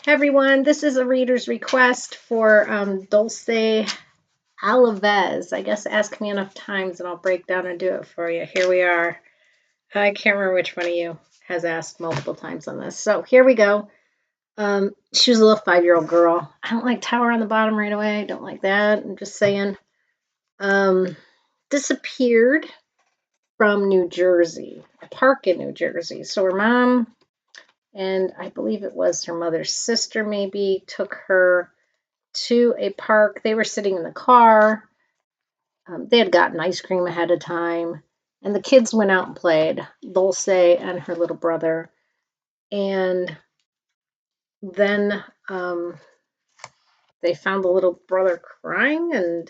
Hey everyone, this is a reader's request for Dulce Alavez. I guess ask me enough times and I'll break down and do it for you. Here we are. I can't remember which one of you has asked multiple times on this. So here we go. She was a little 5-year-old girl. I don't like tower on the bottom right away. I don't like that. I'm just saying. Disappeared from New Jersey, a park in New Jersey. So her mom, and I believe it was her mother's sister maybe, took her to a park. They were sitting in the car. They had gotten ice cream ahead of time. And the kids went out and played, Dulce and her little brother. And then they found the little brother crying and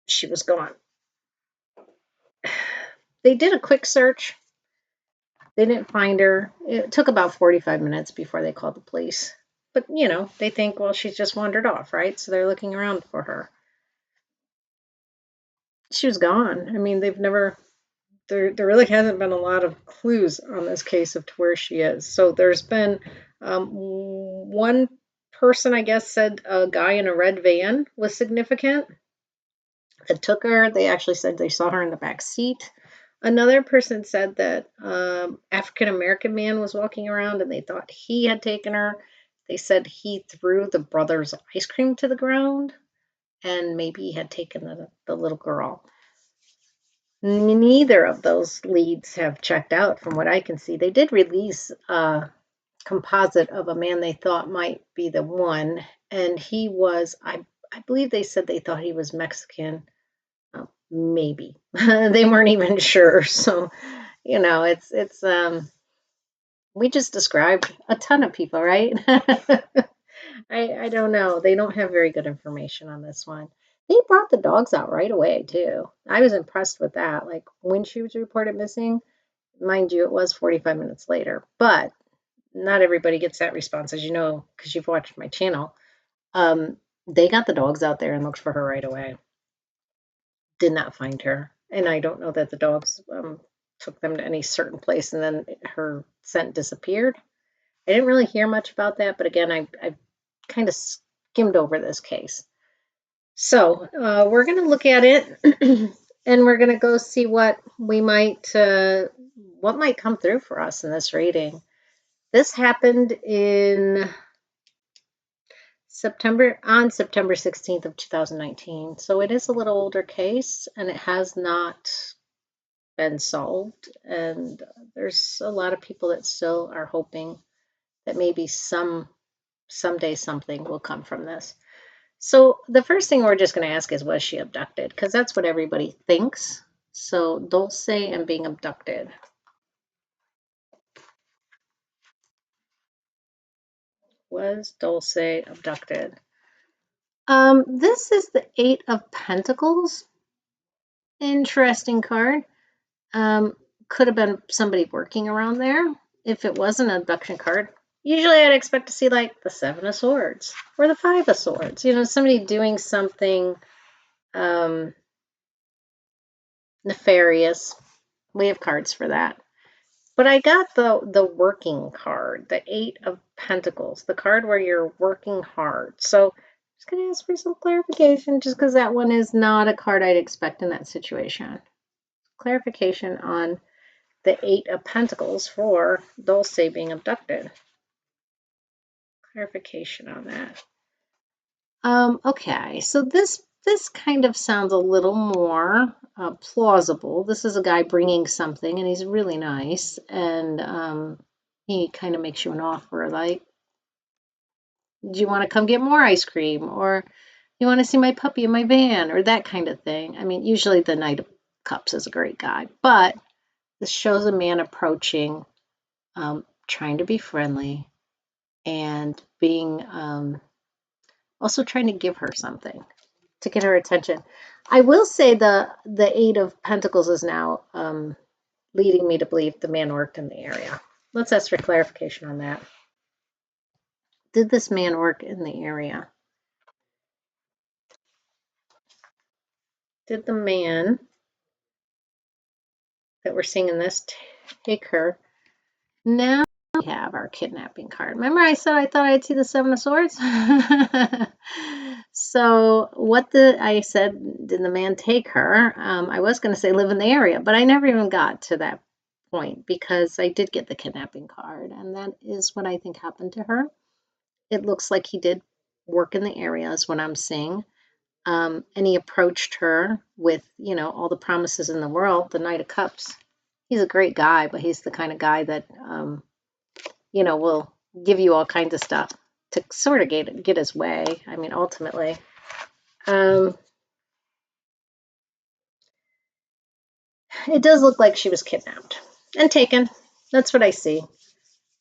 she was gone. They did a quick search. They didn't find her. It took about 45 minutes before they called the police. But, they think, well, she's just wandered off, right? So they're looking around for her. She was gone. I mean, there really hasn't been a lot of clues on this case of to where she is. So there's been one person, I guess, said a guy in a red van was significant that took her. They actually said they saw her in the back seat. Another person said that African American man was walking around and they thought he had taken her. They said he threw the brother's ice cream to the ground and maybe he had taken the little girl. Neither of those leads have checked out from what I can see. They did release a composite of a man they thought might be the one, and he was, I believe they said they thought he was Mexican. Maybe. They weren't even sure. So, it's we just described a ton of people, right? I don't know. They don't have very good information on this one. They brought the dogs out right away, too. I was impressed with that. Like when she was reported missing, mind you, it was 45 minutes later, but not everybody gets that response, as you know, because you've watched my channel. They got the dogs out there and looked for her right away. Did not find her. And I don't know that the dogs took them to any certain place and then her scent disappeared. I didn't really hear much about that, but again, I kind of skimmed over this case. So we're going to look at it and we're going to go see what might come through for us in this reading. This happened on September 16th of 2019. So it is a little older case and it has not been solved. And there's a lot of people that still are hoping that maybe someday something will come from this. So the first thing we're just going to ask is, was she abducted? Because that's what everybody thinks. So Dulce and being abducted. Was Dulce abducted? This is the 8 of Pentacles. Interesting card. Could have been somebody working around there. If it was an abduction card, usually I'd expect to see like the 7 of Swords or the 5 of Swords. Somebody doing something nefarious. We have cards for that. But I got the working card, the 8 of Pentacles, the card where you're working hard. So I'm just going to ask for some clarification just because that one is not a card I'd expect in that situation. Clarification on the 8 of Pentacles for Dulce being abducted. Clarification on that. Okay, so this kind of sounds a little more plausible. This is a guy bringing something, and he's really nice, and he kind of makes you an offer like, do you want to come get more ice cream? Or you want to see my puppy in my van? Or that kind of thing. I mean, usually the Knight of Cups is a great guy, but this shows a man approaching, trying to be friendly, and being also trying to give her something to get her attention. I will say the 8 of Pentacles is now leading me to believe the man worked in the area. Let's ask for clarification on that. Did this man work in the area? Did the man that we're seeing in this take her? Now have our kidnapping card. Remember I said I thought I'd see the Seven of Swords? So I said, did the man take her? I was going to say live in the area, but I never even got to that point because I did get the kidnapping card, and that is what I think happened to her. It looks like he did work in the area is what I'm seeing. And he approached her with, all the promises in the world, the Knight of Cups. He's a great guy, but he's the kind of guy that, will give you all kinds of stuff to sort of get his way. I mean, ultimately. It does look like she was kidnapped and taken. That's what I see.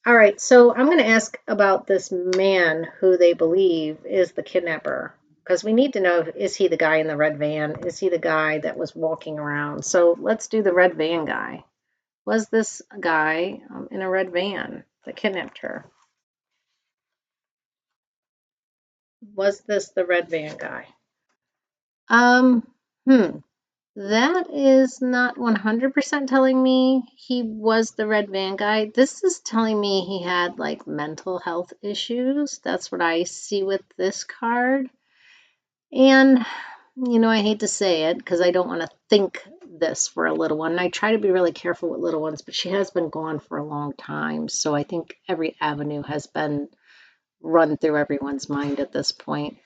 All right, so I'm going to ask about this man who they believe is the kidnapper, because we need to know, is he the guy in the red van? Is he the guy that was walking around? So let's do the red van guy. Was this guy in a red van that kidnapped her? Was this the red van guy? Um, hmm. That is not 100% telling me he was the red van guy. This is telling me he had like mental health issues. That's what I see with this card. And, I hate to say it because I don't want to think this for a little one. And I try to be really careful with little ones, but she has been gone for a long time. So I think every avenue has been run through everyone's mind at this point.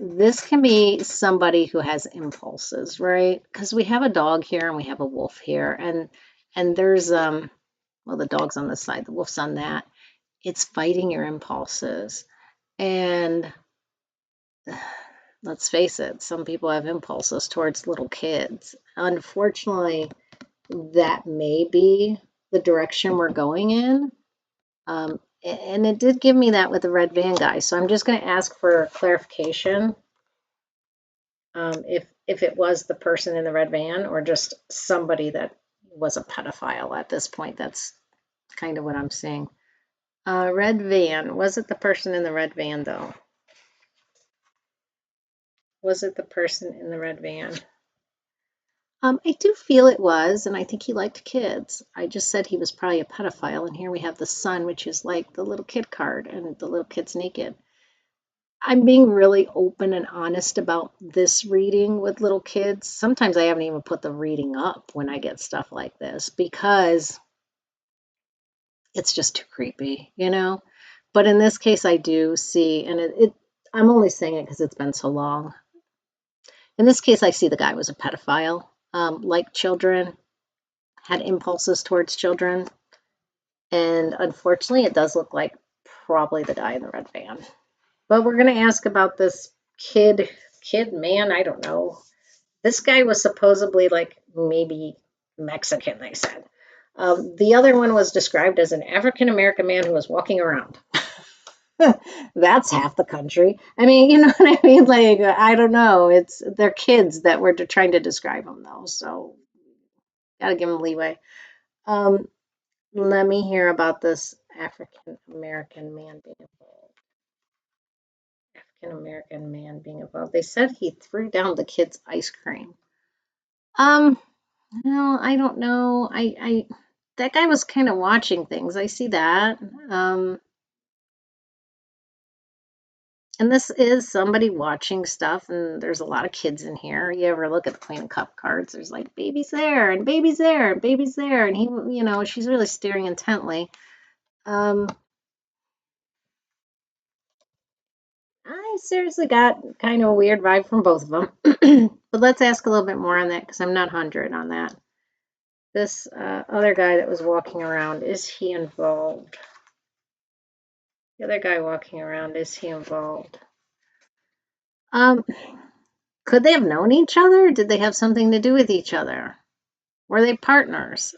This can be somebody who has impulses, right? Because we have a dog here and we have a wolf here, and there's the dog's on this side, the wolf's on that. It's fighting your impulses. And let's face it, some people have impulses towards little kids. Unfortunately, that may be the direction we're going in. And it did give me that with the red van guy. So I'm just going to ask for clarification. If it was the person in the red van or just somebody that was a pedophile at this point. That's kind of what I'm seeing. Red van. Was it the person in the red van, though? Was it the person in the red van? I do feel it was, and I think he liked kids. I just said he was probably a pedophile, and here we have the son, which is like the little kid card, and the little kid's naked. I'm being really open and honest about this reading with little kids. Sometimes I haven't even put the reading up when I get stuff like this because it's just too creepy, But in this case, I do see, and I'm only saying it because it's been so long. In this case, I see the guy was a pedophile, liked children, had impulses towards children, and unfortunately, it does look like probably the guy in the red van. But we're going to ask about this kid man, I don't know. This guy was supposedly like maybe Mexican, they said. The other one was described as an African American man who was walking around. That's half the country. I mean, you know what I mean? Like, I don't know. They're kids that were trying to describe them, though. So, gotta give them leeway. Let me hear about this African American man being involved. African American man being involved. They said he threw down the kid's ice cream. No, I don't know. I that guy was kind of watching things. I see that. And this is somebody watching stuff, and there's a lot of kids in here. You ever look at the Queen of Cup cards? There's like babies there, and babies there, and babies there, and he, she's really staring intently. I seriously got kind of a weird vibe from both of them. But let's ask a little bit more on that because I'm not 100 on that. This other guy that was walking around, is he involved? The other guy walking around, is he involved? Could they have known each other? Did they have something to do with each other? Were they partners?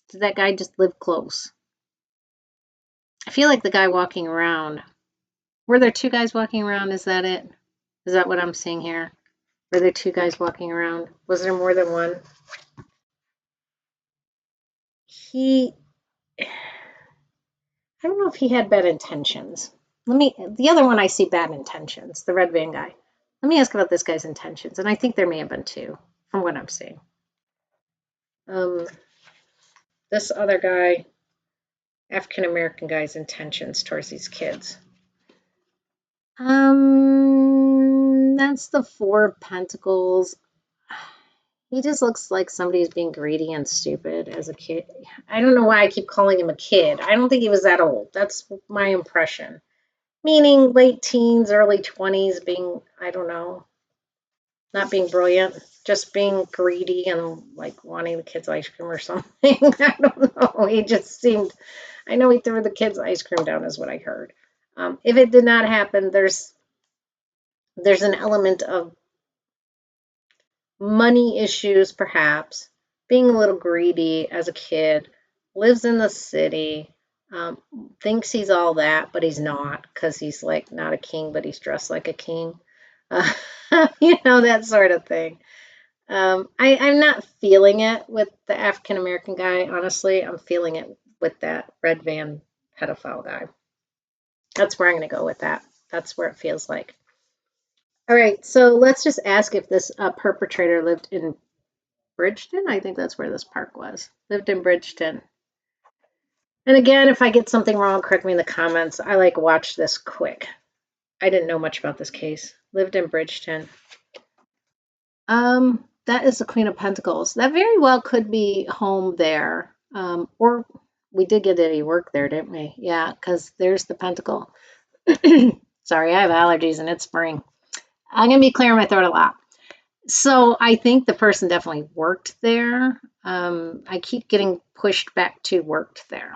Did that guy just live close? I feel like the guy walking around. Were there two guys walking around? Is that it? Is that what I'm seeing here? Were there two guys walking around? Was there more than one? I don't know if he had bad intentions. The other one I see bad intentions, the red van guy. Let me ask about this guy's intentions, and I think there may have been two from what I'm seeing. this other guy, African American guy's intentions towards these kids. That's the Four of Pentacles. He just looks like somebody who's being greedy and stupid as a kid. I don't know why I keep calling him a kid. I don't think he was that old. That's my impression. Meaning late teens, early 20s, being, I don't know, not being brilliant, just being greedy and like wanting the kids ice cream or something. I don't know. He just seemed, I know he threw the kids ice cream down, is what I heard. If it did not happen, there's an element of money issues, perhaps, being a little greedy as a kid, lives in the city, um, thinks he's all that, but he's not because he's like not a king, but he's dressed like a king. Uh, that sort of thing. I'm not feeling it with the African American guy, honestly. I'm feeling it with that red van pedophile guy. That's where I'm going to go with that. That's where it feels like. All right, so let's just ask if this perpetrator lived in Bridgeton. I think that's where this park was. Lived in Bridgeton. And again, if I get something wrong, correct me in the comments. I like watch this quick. I didn't know much about this case. Lived in Bridgeton. That is the Queen of Pentacles. That very well could be home there. Or we did get that he worked there, didn't we? Yeah, because there's the Pentacle. Sorry, I have allergies and it's spring. I'm gonna be clearing my throat a lot. So I think the person definitely worked there. I keep getting pushed back to worked there.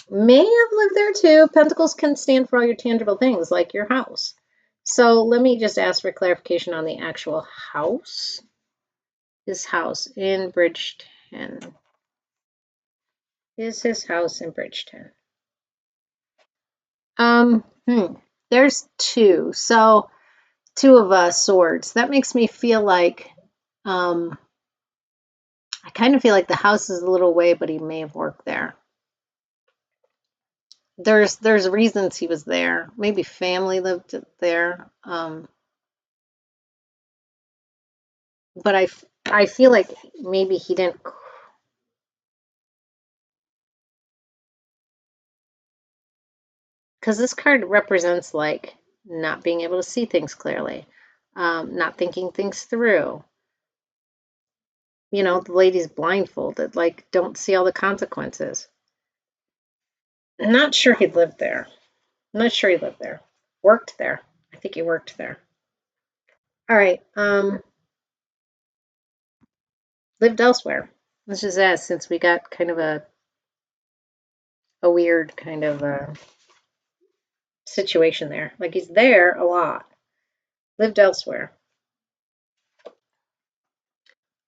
May have lived there too. Pentacles can stand for all your tangible things, like your house. So let me just ask for clarification on the actual house. His house in Bridgeton. Is his house in Bridgeton? Um, hmm. There's two. So two of swords. That makes me feel like I kind of feel like the house is a little away, but he may have worked there. There's reasons he was there. Maybe family lived there. But I feel like maybe he didn't, because this card represents like not being able to see things clearly, not thinking things through. The lady's blindfolded, like don't see all the consequences. I'm not sure he lived there. I'm not sure he lived there. Worked there. I think he worked there. All right. Lived elsewhere. Let's just ask, since we got kind of a weird kind of situation there. Like he's there a lot. Lived elsewhere.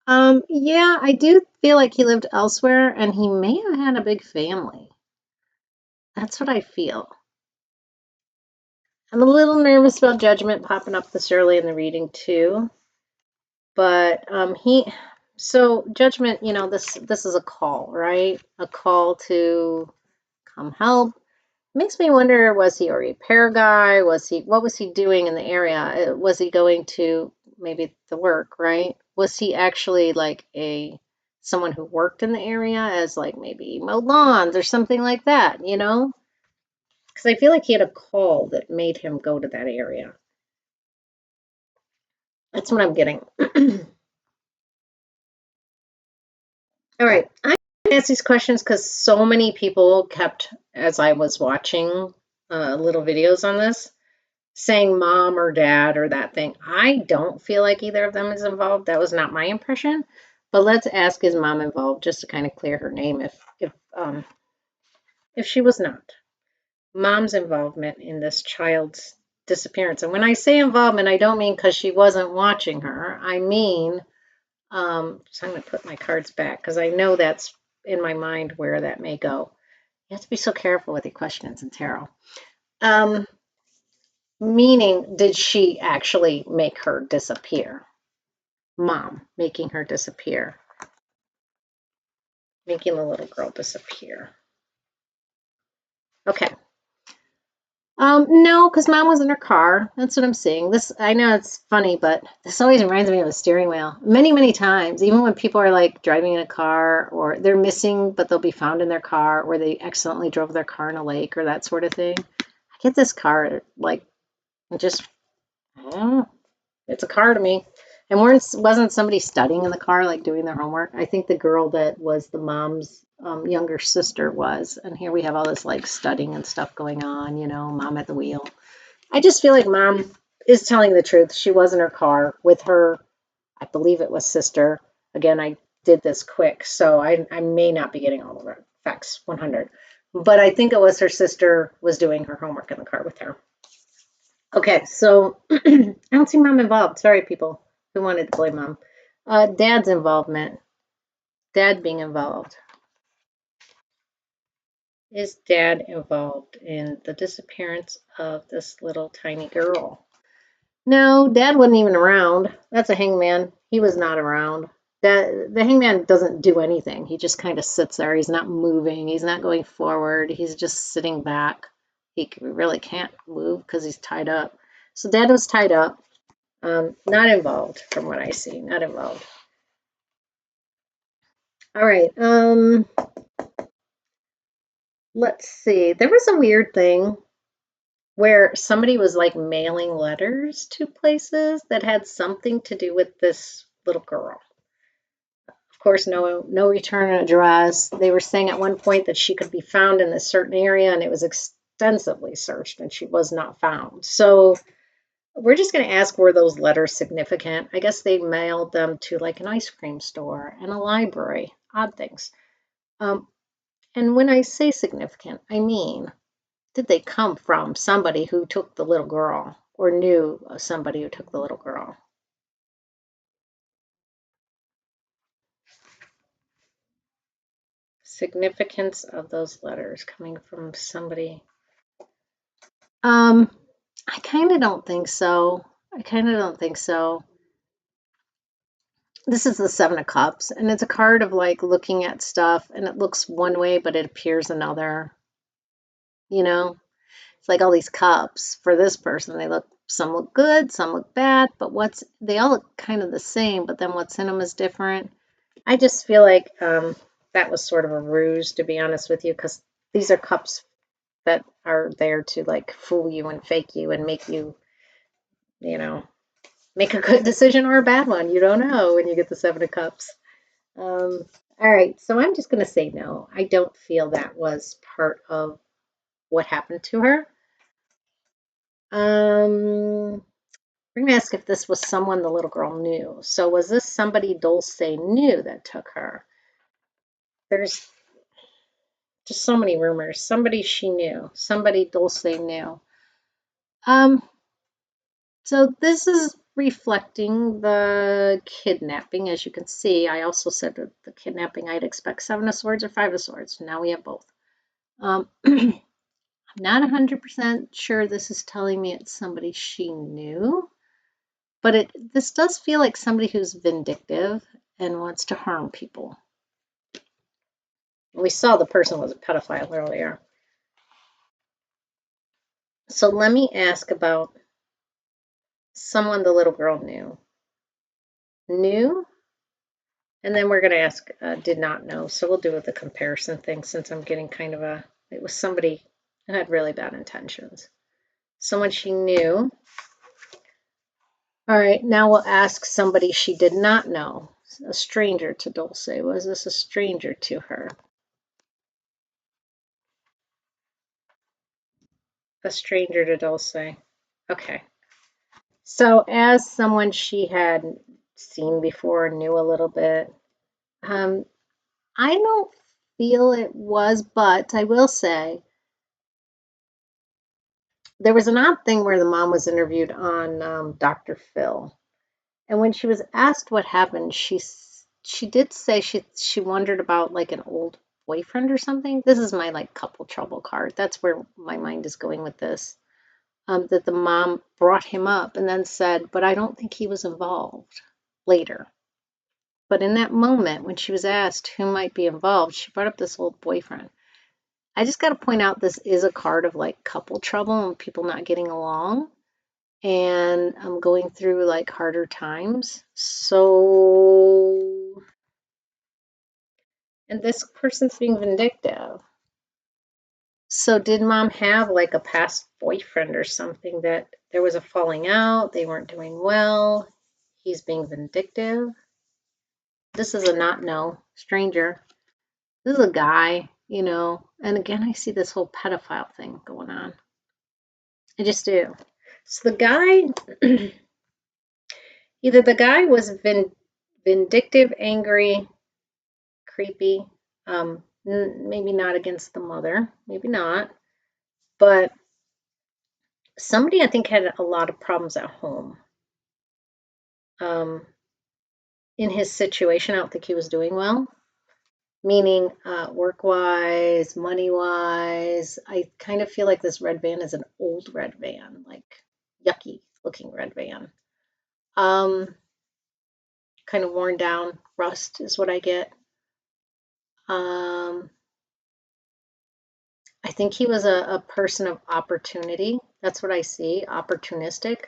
Yeah, I do feel like he lived elsewhere and he may have had a big family. That's what I feel. I'm a little nervous about judgment popping up this early in the reading too. But so judgment, this is a call, right? A call to come help. Makes me wonder, was he a repair guy? What was he doing in the area? Was he going to maybe the work, right? Was he actually like someone who worked in the area as like maybe mowed lawns or something like that, Because I feel like he had a call that made him go to that area. That's what I'm getting. All right. I ask these questions because so many people kept, as I was watching little videos on this, saying mom or dad or that thing. I don't feel like either of them is involved. That was not my impression. But let's ask, is mom involved, just to kind of clear her name if she was not. Mom's involvement in this child's disappearance. And when I say involvement, I don't mean because she wasn't watching her. I mean, so I'm going to put my cards back because I know that's in my mind where that may go. You have to be so careful with your questions in tarot. Meaning, did she actually make her disappear? Mom making her disappear, making the little girl disappear. Okay. No, because mom was in her car. That's what I'm seeing. This, I know it's funny, but this always reminds me of a steering wheel. Many, many times, even when people are like driving in a car or they're missing, but they'll be found in their car, or they accidentally drove their car in a lake or that sort of thing. I get this car, like, just, I don't know. It's a car to me. And wasn't somebody studying in the car, like doing their homework? I think the girl that was the mom's younger sister was. And here we have all this like studying and stuff going on, mom at the wheel. I just feel like mom is telling the truth. She was in her car with her, I believe it was sister. Again, I did this quick, so I may not be getting all the facts 100. But I think it was her sister was doing her homework in the car with her. Okay, so I don't see mom involved. Sorry, people who wanted to blame mom. Dad's involvement. Dad being involved. Is dad involved in the disappearance of this little tiny girl? No, dad wasn't even around. That's a hangman. He was not around. The hangman doesn't do anything. He just kind of sits there. He's not moving. He's not going forward. He's just sitting back. He really can't move because he's tied up. So dad was tied up. Not involved from what I see. Not involved. All right. Let's see. There was a weird thing where somebody was like mailing letters to places that had something to do with this little girl. Of course, no return address. They were saying at one point that she could be found in a certain area, and it was extensively searched, and she was not found. So we're just going to ask, were those letters significant? I guess they mailed them to like an ice cream store and a library, odd things. And when I say significant, I mean, did they come from somebody who took the little girl or knew of somebody who took the little girl? Significance of those letters coming from somebody. Um, I kind of don't think so. I kind of don't think so. This is the Seven of Cups, and it's a card of like looking at stuff, and it looks one way, but it appears another. You know, it's like all these cups for this person. Some look good, some look bad, but they all look kind of the same, but then what's in them is different. I just feel like that was sort of a ruse, to be honest with you, because these are cups that are there to like fool you and fake you and make you, you know, make a good decision or a bad one. You don't know when you get the Seven of Cups. All right, so I'm just going to say no. I don't feel that was part of what happened to her. We're going to ask if this was someone the little girl knew. So was this somebody Dulce knew that took her? There's just so many rumors. Somebody she knew, somebody Dulce knew. Um, so this is reflecting the kidnapping. As you can see, I also said that the kidnapping, I'd expect Seven of Swords or Five of Swords. Now we have both. I'm not 100% sure this is telling me it's somebody she knew, but this does feel like somebody who's vindictive and wants to harm people. We saw the person was a pedophile earlier. So let me ask about someone the little girl knew. Knew? And then we're going to ask did not know. So we'll do the comparison thing since I'm getting kind of it was somebody who had really bad intentions. Someone she knew. All right, now we'll ask somebody she did not know. A stranger to Dulce. Was this a stranger to her? A stranger to Dulce. Okay. So as someone she had seen before, knew a little bit, I don't feel it was, but I will say there was an odd thing where the mom was interviewed on Dr. Phil, and when she was asked what happened, she did say she wondered about like an old boyfriend or something. This is my like couple trouble card. That's where my mind is going with this. That the mom brought him up and then said, but I don't think he was involved later. But in that moment, when she was asked who might be involved, she brought up this old boyfriend. I just got to point out this is a card of like couple trouble and people not getting along. And I'm going through like harder times. So, and this person's being vindictive. So, did mom have like a past boyfriend or something that there was a falling out? They weren't doing well. He's being vindictive. This is a not no stranger. This is a guy, And again, I see this whole pedophile thing going on. I just do. So, the guy, either the guy was vindictive, angry, creepy. Maybe not against the mother, maybe not, but somebody I think had a lot of problems at home. In his situation, I don't think he was doing well, meaning work wise, money wise. I kind of feel like this red van is an old red van, like yucky looking red van. Kind of worn down, rust is what I get. I think he was a person of opportunity. That's what I see, opportunistic.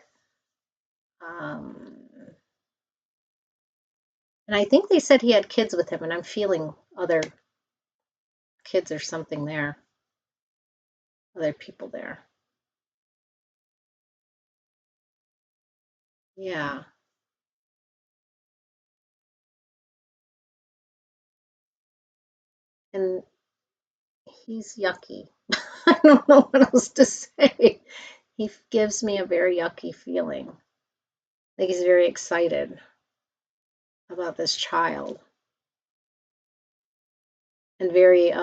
Um, and I think they said he had kids with him, and I'm feeling other kids or something there, other people there. Yeah. And he's yucky. I don't know what else to say. He gives me a very yucky feeling. Like he's very excited about this child and very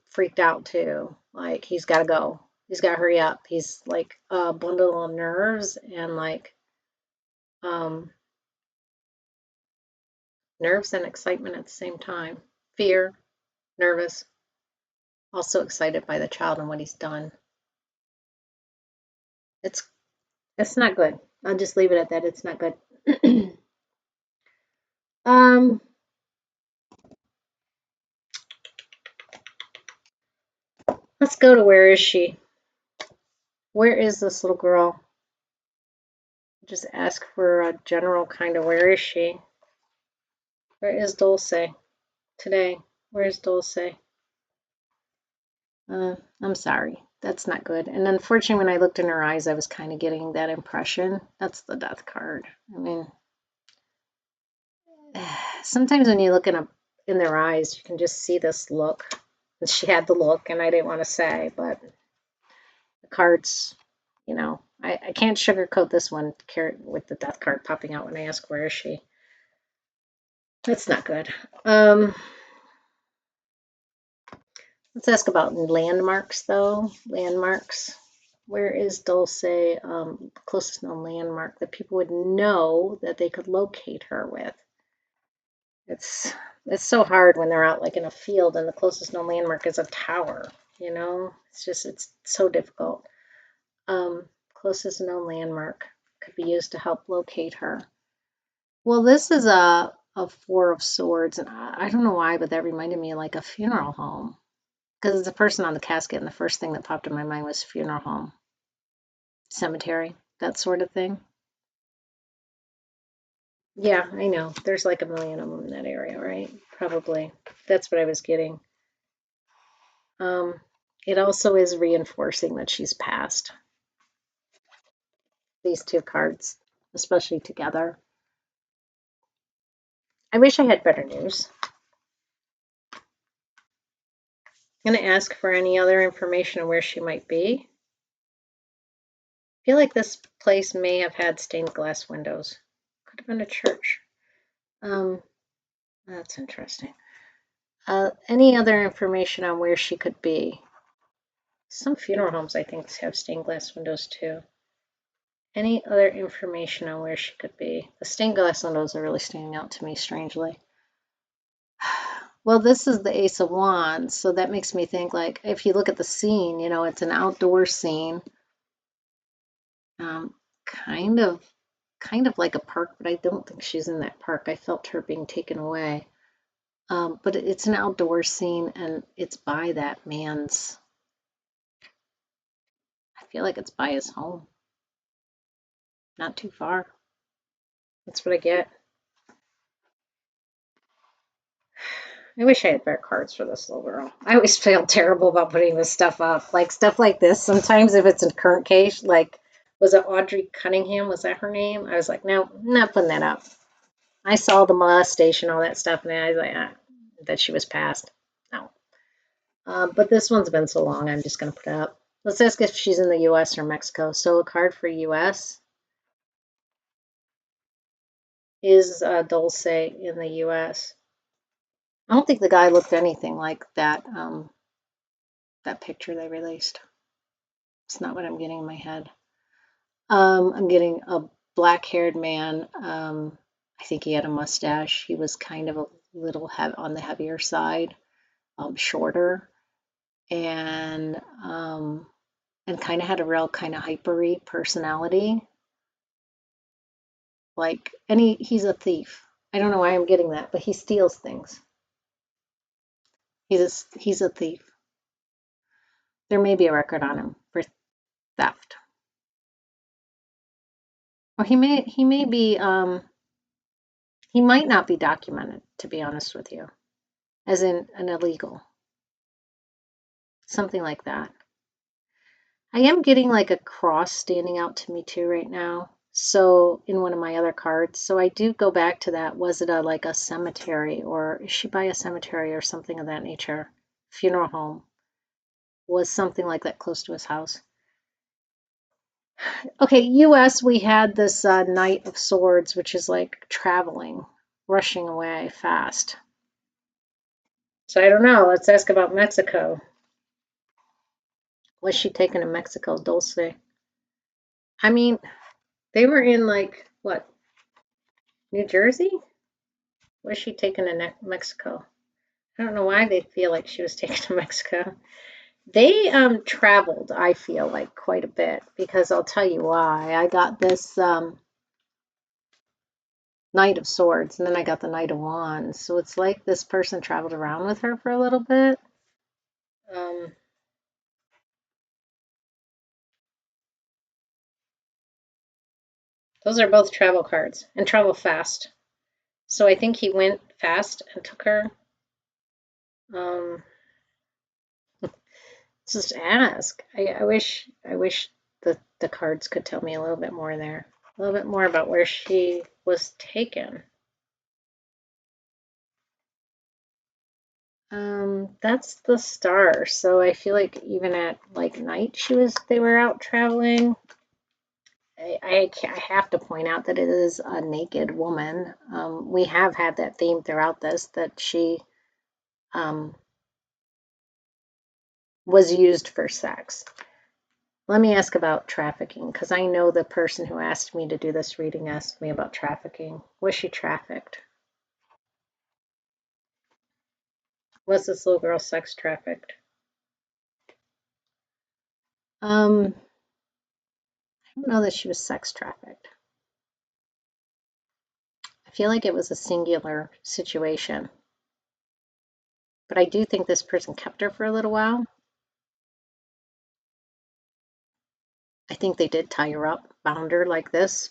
freaked out too. Like he's got to go. He's got to hurry up. He's like a bundle of nerves and like um, nerves and excitement at the same time. Fear, nervous, also excited by the child and what he's done. It's it's not good. I'll just leave it at that. It's not good. um, let's go to where is she? Where is this little girl? Just ask for a general kind of where is she? Where is Dulce today? Where is Dulce? I'm sorry. That's not good. And unfortunately, when I looked in her eyes, I was kind of getting that impression. That's the death card. I mean, sometimes when you look in their eyes, you can just see this look. And she had the look, and I didn't want to say, but the cards, I can't sugarcoat this one with the death card popping out when I ask where is she. That's not good. Let's ask about landmarks, though. Landmarks. Where is Dulce, closest known landmark that people would know that they could locate her with? It's it's so hard when they're out like in a field and the closest known landmark is a tower, it's so difficult. Closest known landmark could be used to help locate her. Well, this is a Four of Swords, and I don't know why, but that reminded me of like a funeral home because it's a person on the casket, and the first thing that popped in my mind was funeral home, cemetery, that sort of thing. Yeah, I know. There's like a million of them in that area, right? Probably. That's what I was getting. Um, it also is reinforcing that she's passed. These two cards, especially together. I wish I had better news. I'm going to ask for any other information on where she might be. I feel like this place may have had stained glass windows. Could have been a church. That's interesting. Any other information on where she could be? Some funeral homes, I think, have stained glass windows too. Any other information on where she could be? The stained glass windows are really standing out to me strangely. Well, this is the Ace of Wands, so that makes me think like if you look at the scene, it's an outdoor scene, um, kind of, kind of like a park, but I don't think she's in that park. I felt her being taken away, but it's an outdoor scene and it's by that man's feel like it's by his home. Not too far. That's what I get. I wish I had better cards for this little girl. I always feel terrible about putting this stuff up. Like stuff like this. Sometimes if it's in current case, like, was it Audrey Cunningham? Was that her name? I was like, no, I'm not putting that up. I saw the molestation, all that stuff, and I was like, that she was passed. No. But this one's been so long, I'm just going to put it up. Let's ask if she's in the U.S. or Mexico. So a card for U.S. Is Dulce in the U.S.? I don't think the guy looked anything like that. That picture they released. It's not what I'm getting in my head. I'm getting a black-haired man. I think he had a mustache. He was kind of a little on the heavier side, shorter, and kind of had a real kind of hypery personality. Like, and he's a thief. I don't know why I'm getting that, but he steals things. He's a thief. There may be a record on him for theft. Or he may be he might not be documented, to be honest with you, as in an illegal. Something like that. I am getting like a cross standing out to me too right now. So in one of my other cards. So I do go back to that. Was it like a cemetery, or is she by a cemetery or something of that nature? Funeral home. Was something like that close to his house. Okay, US, we had this Knight of Swords, which is like traveling, rushing away fast. So I don't know. Let's ask about Mexico. Was she taken to Mexico, Dulce? I mean, they were in like, what, New Jersey? Was she taken to Mexico? I don't know why they feel like she was taken to Mexico. They traveled, I feel like, quite a bit, because I'll tell you why. I got this Knight of Swords, and then I got the Knight of Wands. So it's like this person traveled around with her for a little bit. Those are both travel cards, and travel fast. So I think he went fast and took her. Just ask. I wish the cards could tell me a little bit more there. A little bit more about where she was taken. That's the star. So I feel like even at like night they were out traveling. I have to point out that it is a naked woman. We have had that theme throughout this, that she was used for sex. Let me ask about trafficking, because I know the person who asked me to do this reading asked me about trafficking. Was she trafficked? Was this little girl sex trafficked? I don't know that she was sex trafficked. I feel like it was a singular situation. But I do think this person kept her for a little while. I think they did tie her up, bound her like this.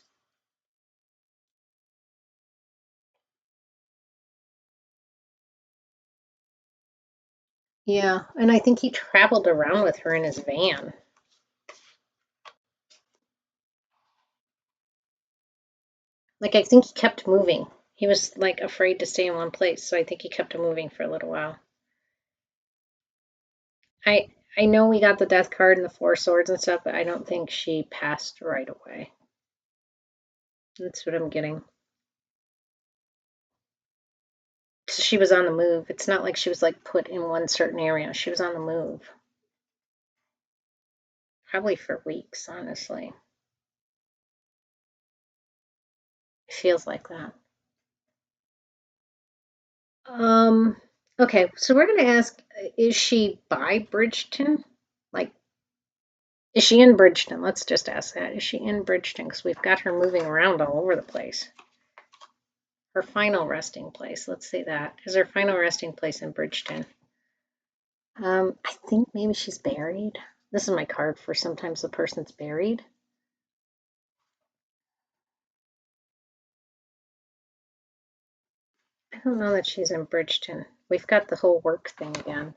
Yeah, and I think he traveled around with her in his van. Like, I think he kept moving. He was like afraid to stay in one place, so I think he kept moving for a little while. I know we got the death card and the four swords and stuff, but I don't think she passed right away. That's what I'm getting. So she was on the move. It's not like she was like put in one certain area. She was on the move. Probably for weeks, honestly. It feels like that. Okay, so we're gonna ask, is she by Bridgeton? Like, is she in Bridgeton? Let's just ask that. Is she in Bridgeton? Because we've got her moving around all over the place. Her final resting place, let's say that. Is her final resting place in Bridgeton? I think maybe she's buried. This is my card for sometimes the person's buried. I don't know that she's in Bridgeton. We've got the whole work thing again.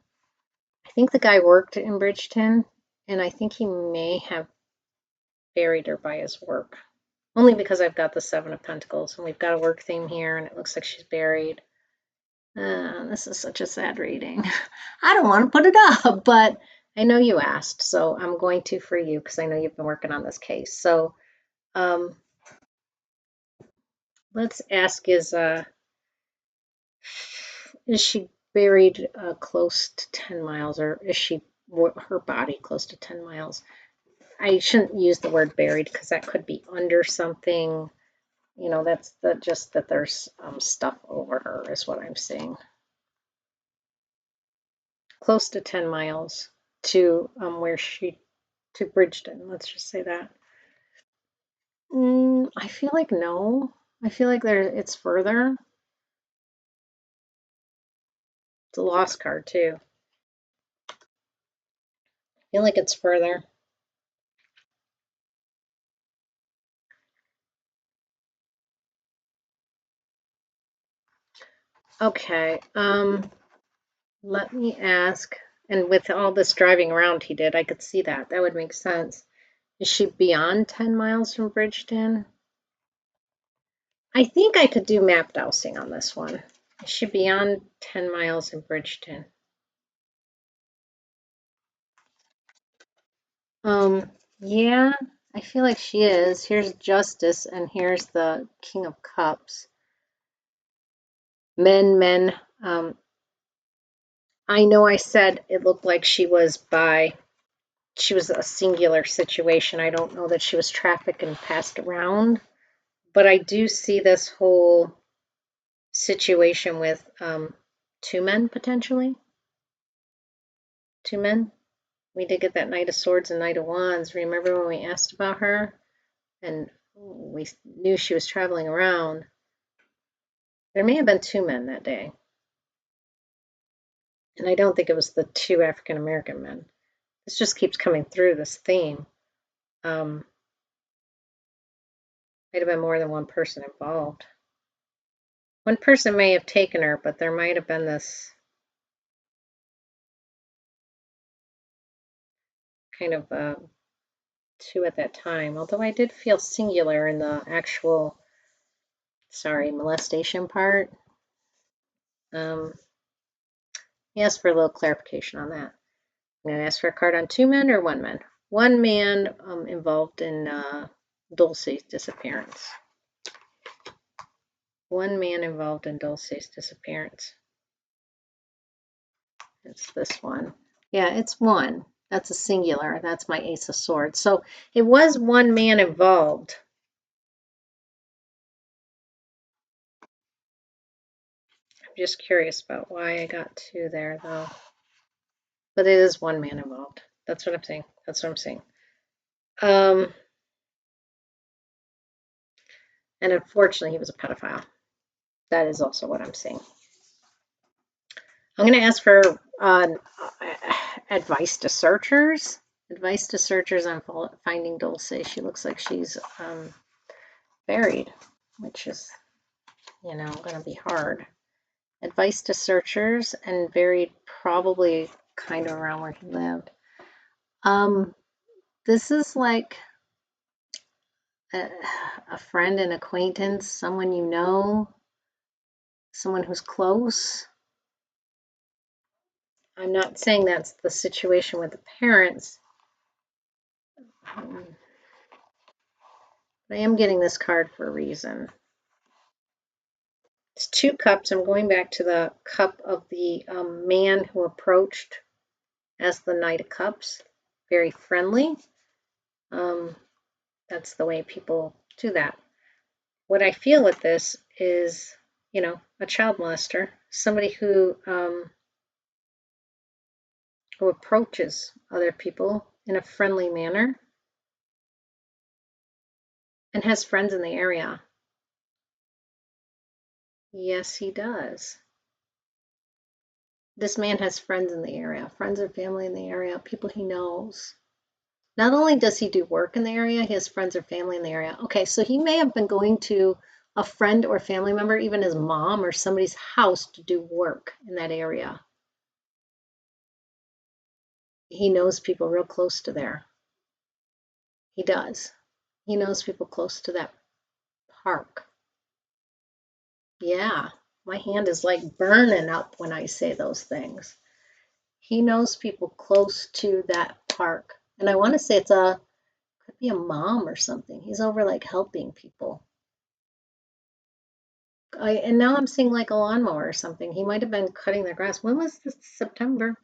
I think the guy worked in Bridgeton, and I think he may have buried her by his work. Only because I've got the Seven of Pentacles, and we've got a work theme here, and it looks like she's buried. This is such a sad reading. I don't want to put it up, but I know you asked, so I'm going to for you because I know you've been working on this case. So let's ask: is she buried close to 10 miles, or is she her body close to 10 miles? I shouldn't use the word buried because that could be under something. You know, that's just that there's stuff over her is what I'm seeing. Close to 10 miles to to Bridgeton. Let's just say that. I feel like no. I feel like it's further. It's a lost card too. I feel like it's further. Okay. Let me ask. And with all this driving around he did, I could see that. That would make sense. Is she beyond 10 miles from Bridgeton? I think I could do map dowsing on this one. Is she beyond 10 miles in Bridgeton? Yeah, I feel like she is. Here's Justice, and here's the King of Cups. Men. I know I said it looked like she was a singular situation. I don't know that she was trafficked and passed around, but I do see this whole situation with two men potentially. Two men. We did get that Knight of Swords and Knight of Wands. Remember when we asked about her? And we knew she was traveling around. There may have been two men that day. And I don't think it was the two African American men. This just keeps coming through, this theme. Might have been more than one person involved. One person may have taken her, but there might have been this kind of two at that time. Although I did feel singular in the actual, molestation part. He asked for a little clarification on that. I'm going to ask for a card on two men or one man. One man involved in Dulce's disappearance. One man involved in Dulce's disappearance. It's this one. Yeah, it's one. That's a singular. That's my Ace of Swords. So it was one man involved. I'm just curious about why I got two there, though. But it is one man involved. That's what I'm saying. That's what I'm saying. And unfortunately, he was a pedophile. That is also what I'm saying. I'm going to ask for advice to searchers. Advice to searchers on finding Dulce. She looks like she's buried, which is, going to be hard. Advice to searchers, and buried probably kind of around where he lived. This is like a friend, an acquaintance, someone you know, someone who's close. I'm not saying that's the situation with the parents. But I am getting this card for a reason. It's two cups. I'm going back to the cup of the man who approached as the Knight of Cups. Very friendly. That's the way people do that. What I feel with this is, a child molester, somebody who approaches other people in a friendly manner and has friends in the area. Yes, he does. This man has friends in the area, friends and family in the area, people he knows. Not only does he do work in the area, he has friends or family in the area. Okay, so he may have been going to a friend or family member, even his mom or somebody's house to do work in that area. He knows people real close to there. He does. He knows people close to that park. Yeah, my hand is like burning up when I say those things. He knows people close to that park. And I want to say could be a mom or something. He's over like helping people. And now I'm seeing like a lawnmower or something. He might have been cutting their grass. When was this? September?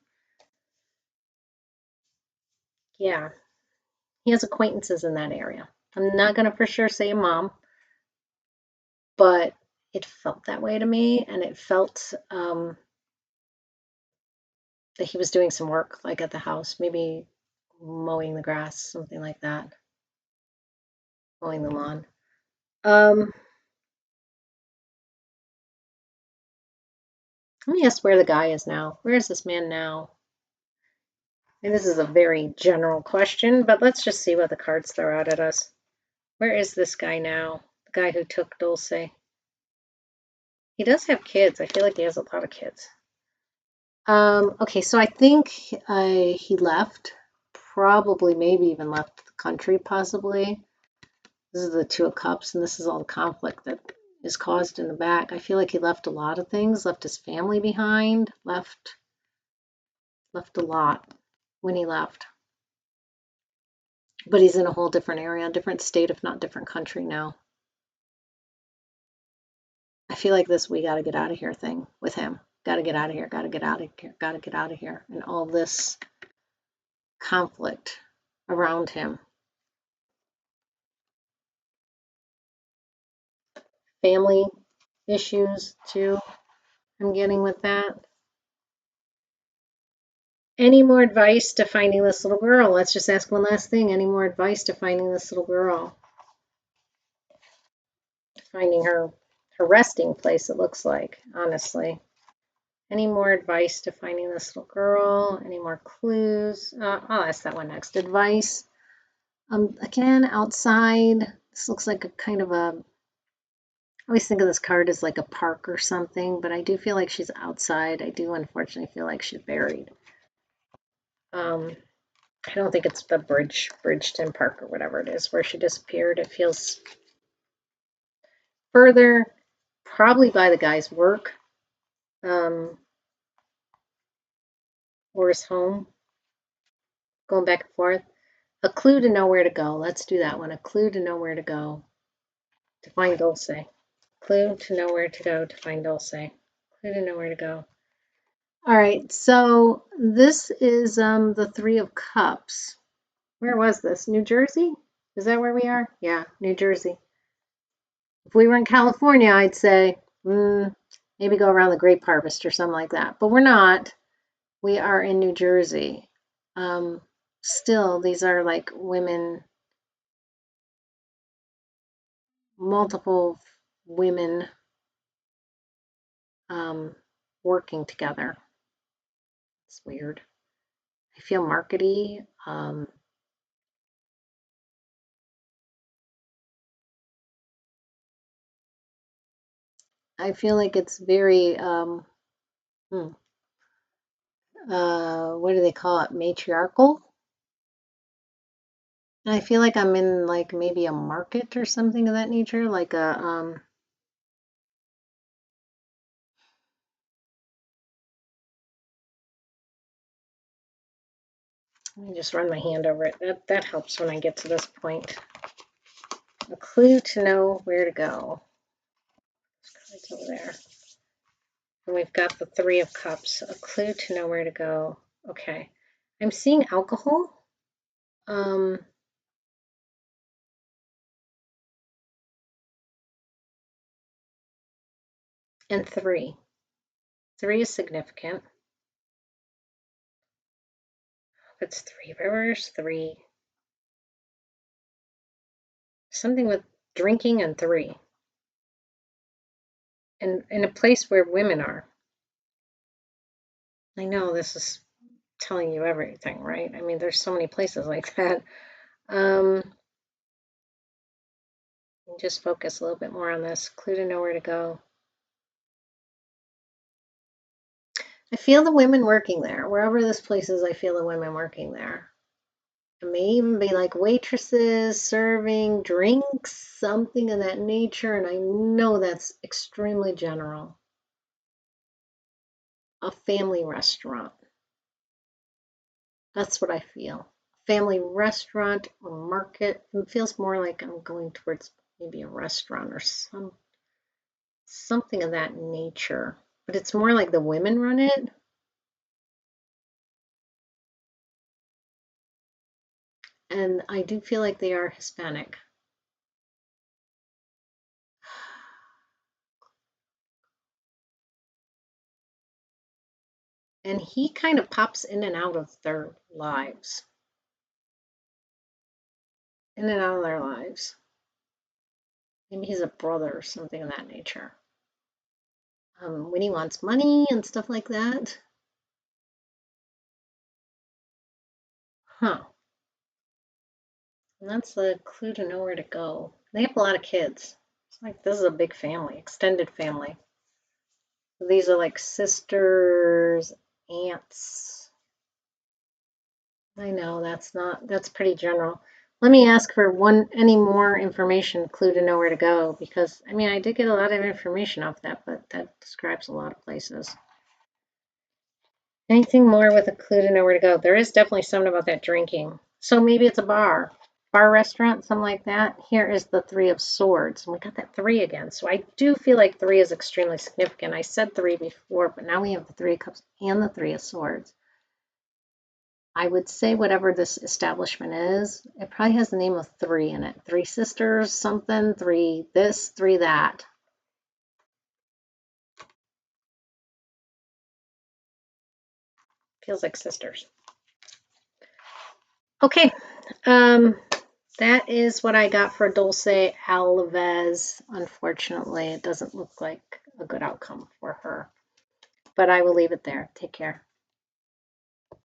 Yeah, he has acquaintances in that area. I'm not gonna for sure say a mom, but it felt that way to me, and it felt that he was doing some work, like at the house, maybe mowing the grass, something like that, mowing the lawn. Um, Let me ask where the guy is now. Where is this man now? And this is a very general question, but let's just see what the cards throw out at us. Where is this guy now? The guy who took Dulce. He does have kids. I feel like he has a lot of kids. Okay, so I think he left, probably, maybe even left the country, possibly. This is the Two of Cups, and this is all the conflict that is caused in the back. I feel like he left a lot of things, left his family behind, left a lot when he left. But he's in a whole different area, different state, if not different country now. I feel like this we got to get out of here thing with him. Got to get out of here, got to get out of here, got to get out of here. And all this conflict around him. Family issues too, I'm getting with that. Any more advice to finding this little girl? Let's just ask one last thing. Any more advice to finding this little girl? Finding her resting place, it looks like, honestly. Any more advice to finding this little girl? Any more clues? I'll ask that one next. Advice. Again, outside. This looks like a kind of a. I always think of this card as like a park or something, but I do feel like she's outside. I do unfortunately feel like she's buried. I don't think it's the Bridgeton Park or whatever it is where she disappeared. It feels further, probably by the guy's work, or his home, going back and forth. A clue to know where to go. Let's do that one. A clue to know where to go to find Dulce. Clue to know where to go to find Dulce. Clue to know where to go. All right, so this is the Three of Cups. Where was this? New Jersey? Is that where we are? Yeah, New Jersey. If we were in California, I'd say maybe go around the grape harvest or something like that. But we're not. We are in New Jersey. Still, these are like women, multiple women working together. It's weird. I feel markety. I feel like it's very, what do they call it? Matriarchal. And I feel like I'm in like maybe a market or something of that nature, like a, let me just run my hand over it. That helps when I get to this point. A clue to know where to go. It's over there. And we've got the Three of Cups. A clue to know where to go. Okay. I'm seeing alcohol. And 3. 3 is significant. It's 3 rivers, 3. Something with drinking and 3. And in a place where women are. I know this is telling you everything, right? I mean, there's so many places like that. Um, just focus a little bit more on this. Clue to know where to go. I feel the women working there. Wherever this place is, I feel the women working there. It may even be like waitresses serving drinks, something of that nature. And I know that's extremely general. A family restaurant. That's what I feel. Family restaurant or market. It feels more like I'm going towards maybe a restaurant or something of that nature. But it's more like the women run it. And I do feel like they are Hispanic. And he kind of pops in and out of their lives. In and out of their lives. Maybe he's a brother or something of that nature. When he wants money and stuff like that. Huh. And that's the clue to know where to go. They have a lot of kids. It's like this is a big family, extended family. These are like sisters, aunts. I know that's pretty general. Let me ask for any more information, clue to know where to go, because I mean I did get a lot of information off that, but that describes a lot of places. Anything more with a clue to know where to go? There is definitely something about that drinking. So maybe it's a bar restaurant, something like that. Here is the three of swords. And we got that three again. So I do feel like three is extremely significant. I said three before, but now we have the three of cups and the three of swords. I would say whatever this establishment is, it probably has the name of three in it. Three sisters, something, three this, three that. Feels like sisters. Okay. That is what I got for Dulce Alavez. Unfortunately, it doesn't look like a good outcome for her. But I will leave it there. Take care.